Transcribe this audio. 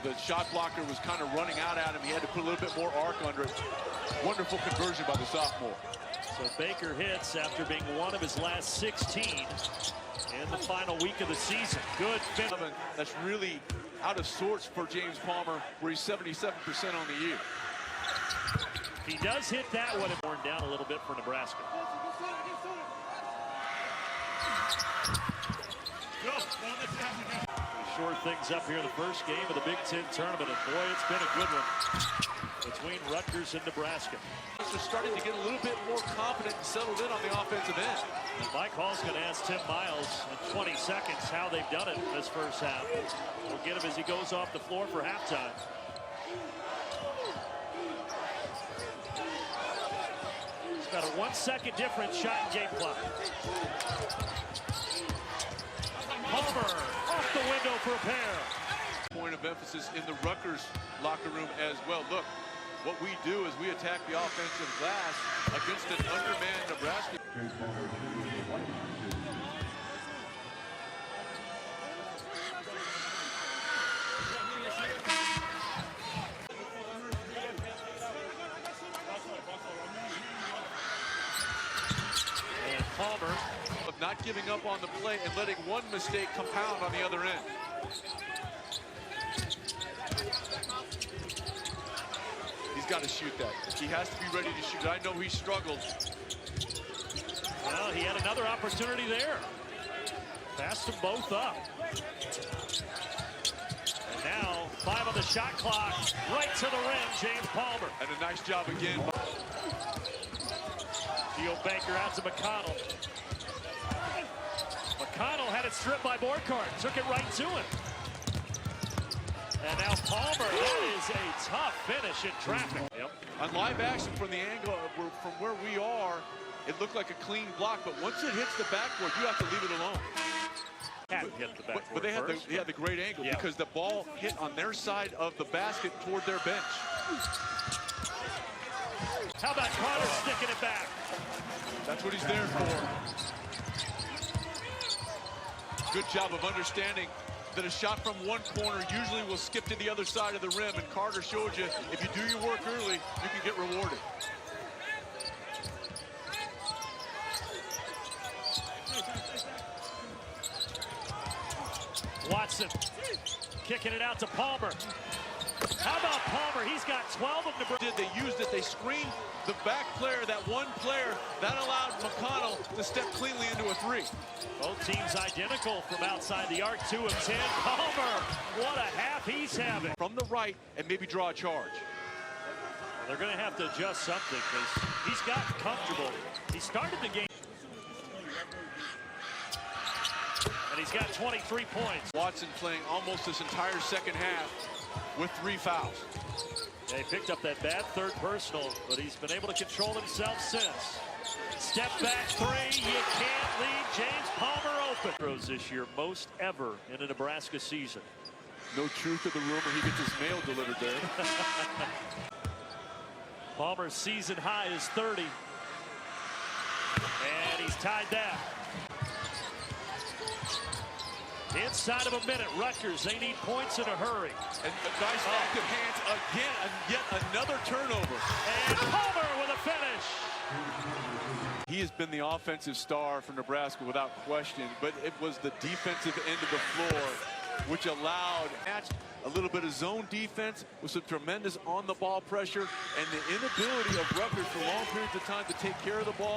The shot blocker was kind of running out at him. He had to put a little bit more arc under it. Wonderful conversion by the sophomore. So Baker hits after being one of his last 16 in the final week of the season. Good finish. That's really out of sorts for James Palmer, where he's 77% on the year. He does hit that one and worn down a little bit for Nebraska. Shore things up here in the first game of the Big Ten tournament, and boy, it's been a good one between Rutgers and Nebraska. They're starting to get a little bit more confident and settled in on the offensive end. And Mike Hall's going to ask Tim Miles in 20 seconds how they've done it in this first half. We'll get him as he goes off the floor for halftime. He's got a 1 second difference shot and game clock. Palmer off the window for a pair. Point of emphasis in the Rutgers locker room as well. Look, what we do is we attack the offensive glass against an undermanned Nebraska. And Palmer of not giving up on the play and letting one mistake compound on the other end. He's got to shoot that. He has to be ready to shoot. I know he struggled. Well, he had another opportunity there. Passed them both up. And now 5 on the shot clock. Right to the rim, James Palmer. And a nice job again. Geo Baker out to McConnell. McConnell had it stripped by Borkart. Took it right to him. And now Palmer. That is a tough finish in traffic. Yep. On live action from the angle, from where we are, it looked like a clean block. But once it hits the backboard, you have to leave it alone. Hadn't hit the backboard but they had the great angle, yeah, because the ball hit on their side of the basket toward their bench. How about Carter sticking it back? That's what he's there for. Good job of understanding that a shot from one corner usually will skip to the other side of the rim, and Carter showed you if you do your work early, you can get rewarded. Watson kicking it out to Palmer. How about Palmer? He's got 12 of Nebraska. They used it. They screened the back player, that one player. That allowed McConnell to step cleanly into a three. Both teams identical from outside the arc. 2 of 10. Palmer, what a half he's having. From the right and maybe draw a charge. They're going to have to adjust something because he's gotten comfortable. He started the game. And he's got 23 points. Watson playing almost this entire second half with 3 fouls. They picked up that bad third personal, but he's been able to control himself since. Step back 3, you can't leave James Palmer open. Throws this year, most ever in a Nebraska season. No truth to the rumor he gets his mail delivered there. Palmer's season high is 30. And he's tied that. Inside of a minute, Rutgers, they need points in a hurry. And nice active hands again, and yet another turnover. And Palmer with a finish. He has been the offensive star for Nebraska without question, but it was the defensive end of the floor which allowed a little bit of zone defense with some tremendous on-the-ball pressure and the inability of Rutgers for long periods of time to take care of the ball.